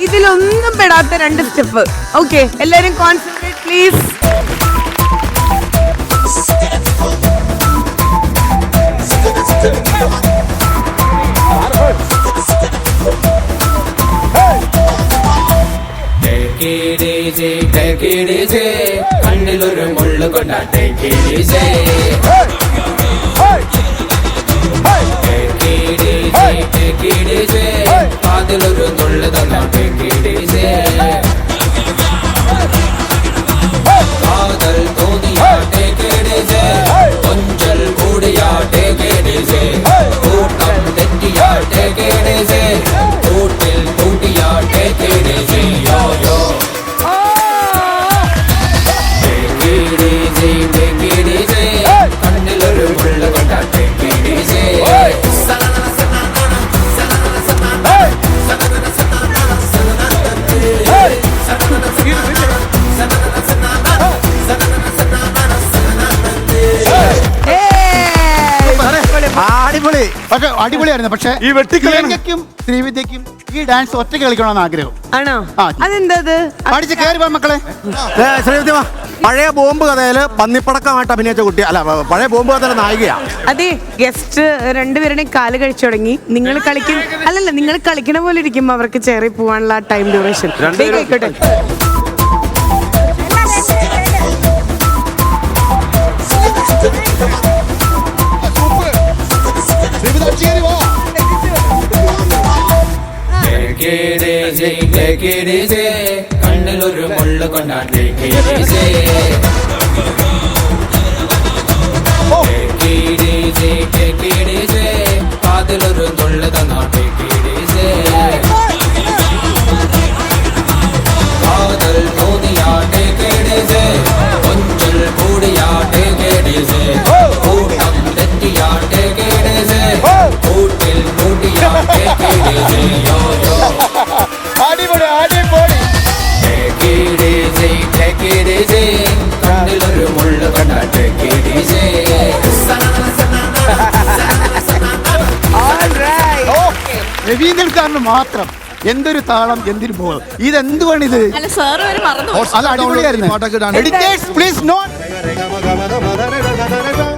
ഇതിലൊന്നും പെടാത്ത 2 step. Okay, എല്ലാരും കോൺസെൻട്രേറ്റ് പ്ലീസ്. കണ്ണിലൊരു മുള്ളു കൊണ്ടാട്ടെ പാതിലൊരു നുള്ളു തന്നാട്ടെ കാതൽ തോന്നിയാട്ടെ കൊഞ്ചൽ കൂടിയാട്ടെ കൂട്ടം തെറ്റിയാട്ടെ കൂട്ടിൽ കൂട്ടിയാട്ടെ യോ യോ കണ്ണിലൊരു മുള്ളു കൊണ്ടാട്ടെ അടിപൊളി. പക്ഷെ അടിപൊളിയായിരുന്നു. പക്ഷെ ഈ വെട്ടിക്കളിക്കും ശ്രീവിദ്യക്കും ഈ ഡാൻസ് ഒറ്റ കളിക്കണമെന്ന് ആഗ്രഹം. ആണോ? അതെന്താ പഠിച്ച് കയറി പോ മക്കളെ. ശ്രീവിദ്യ പഴയ ബോംബ് കഥയില് പന്നിപ്പടക്കമായിട്ട് അഭിനയിച്ച കുട്ടി അല്ല, പഴയ ബോംബ് കഥയിലെ നായികയാണ്. അതെ, ഗസ്റ്റ് രണ്ടുപേരുടെയും കാല് കഴിച്ചു തുടങ്ങി. നിങ്ങൾ കളിക്കും അല്ലല്ല, നിങ്ങൾ കളിക്കണ പോലെ ഇരിക്കും അവർക്ക് ചേറി പോവാനുള്ള ടൈം ഡ്യൂറേഷൻ. ആയിക്കോട്ടെ. കണ്ണിലൊരു മുള്ളു കൊണ്ടാട്ടെ പാതിലൊരു നുള്ളു തന്നാട്ടെ കാതൽ തോന്നിയാട്ടെ കൊഞ്ചൽ കൂടിയാട്ടെ കൂട്ടം തെറ്റിയാട്ടെ കൂട്ടിൽ കൂട്ടിയാട്ടെ യോ യോ അടിപൊളി അടിപൊളി. കണ്ണിലൊരു മുള്ളു കൊണ്ടാട്ടെ രവീന്ദ്രൻ മാത്രം എന്തൊരു താളം, എന്തൊരു ബോൾ. ഇതെന്തുവാണ് ഇത്? അത് അടിപൊളിയായിരുന്നു.